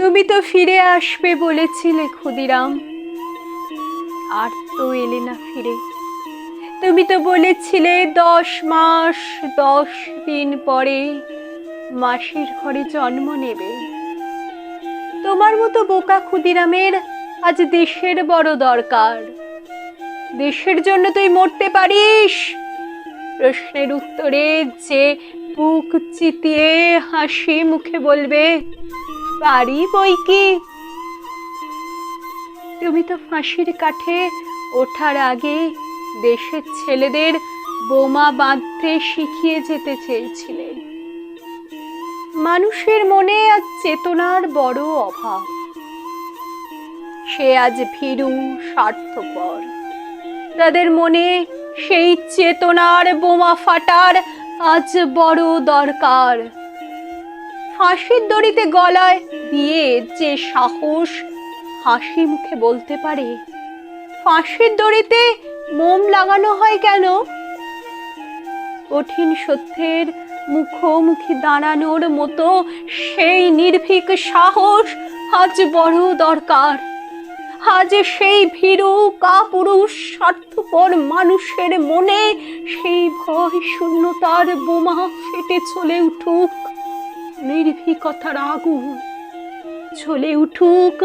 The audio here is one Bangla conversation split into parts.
তুমি তো ফিরে আসবে বলেছিলে ক্ষুদিরাম, আর তো এলে না ফিরে। তুমি তো বলেছিলে 10 মাস 10 দিন পরে মাসির ঘরে জন্ম নেবে। তোমার মতো বোকা ক্ষুদিরামের আজ দেশের বড় দরকার। দেশের জন্য তুই মরতে পারিস? প্রশ্নের উত্তরে যে বুক চিতিয়ে হাসি মুখে বলবে, পারি বই কি। তুমি তো ফাঁসির কাঠে ওঠার আগে দেশের ছেলেদের বোমা বাঁধতে শিখিয়ে যেতে চেয়েছিলে। মানুষের মনে আজ চেতনার বড় অভাব। সে আজ ভীরু, স্বার্থপর। তাদের মনে সেই চেতনার বোমা ফাটার আজ বড় দরকার। ফাঁসির দড়িতে গলায় দিয়ে যে সাহস হাসি মুখে বলতে পারে, ফাঁসির দড়িতে মোম লাগানো হয় কেন? কঠিন সত্যের মুখোমুখি দাঁড়ানোর মতো সেই নির্ভীক সাহস আজ বড় দরকার। আজ সেই ভীরু কাপুরুষ স্বার্থপর মানুষের মনে সেই ভয় শূন্যতার বোমা ফেটে চলে উঠুক নির্ভীকতার আগুন, চলে উঠুক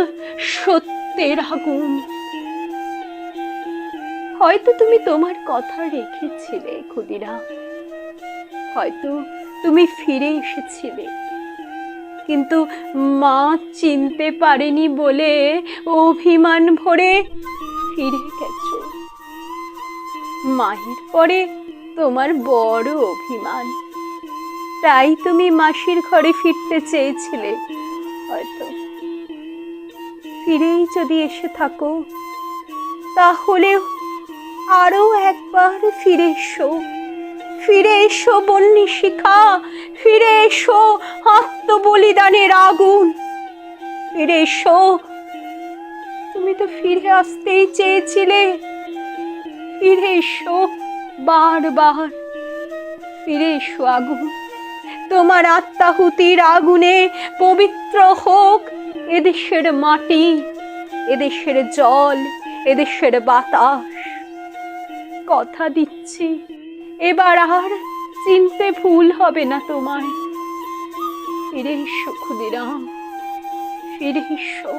সত্যের আগুন। হয়তো তুমি তোমার কথা রেখেছিলে ক্ষুদিরাম, হয়তো তুমি ফিরে এসেছিলে, কিন্তু মা চিনতে পারেনি বলে অভিমান ভরে ফিরে গেছো। মায়ের পরে তোমার বড় অভিমান, তাই তুমি মাসির ঘরে ফিরতে চেয়েছিলে। হয়তো ফিরেই যদি এসে থাকো, তাহলে আরো একবার ফিরে এসো। ফিরে এসো বন্যী শিখা, ফিরে এসো আত্মবলিদানের আগুন, ফিরে এসো। তুমি তো ফিরে আসতেই চেয়েছিলে। ফিরে এসো বারবার, ফিরে এসো আগুন। তোমার আত্মাহুতির আগুনে পবিত্র হোক এদেশের মাটি, এদেশের জল, এদেশের বাতাস। কথা দিচ্ছি, এবার আর চিনতে ভুল হবে না তোমায়। ফিরে এসো ক্ষুদিরাম, ফিরে এসো।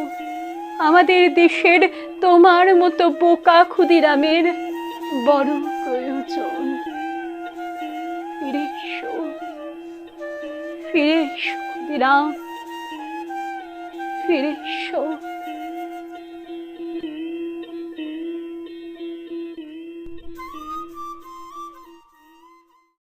আমাদের দেশের তোমার মতো বোকা ক্ষুদিরামের বড় প্রয়োজন। ফিরে এসো, ফিরে এসো ক্ষুদিরাম, ফিরে এসো।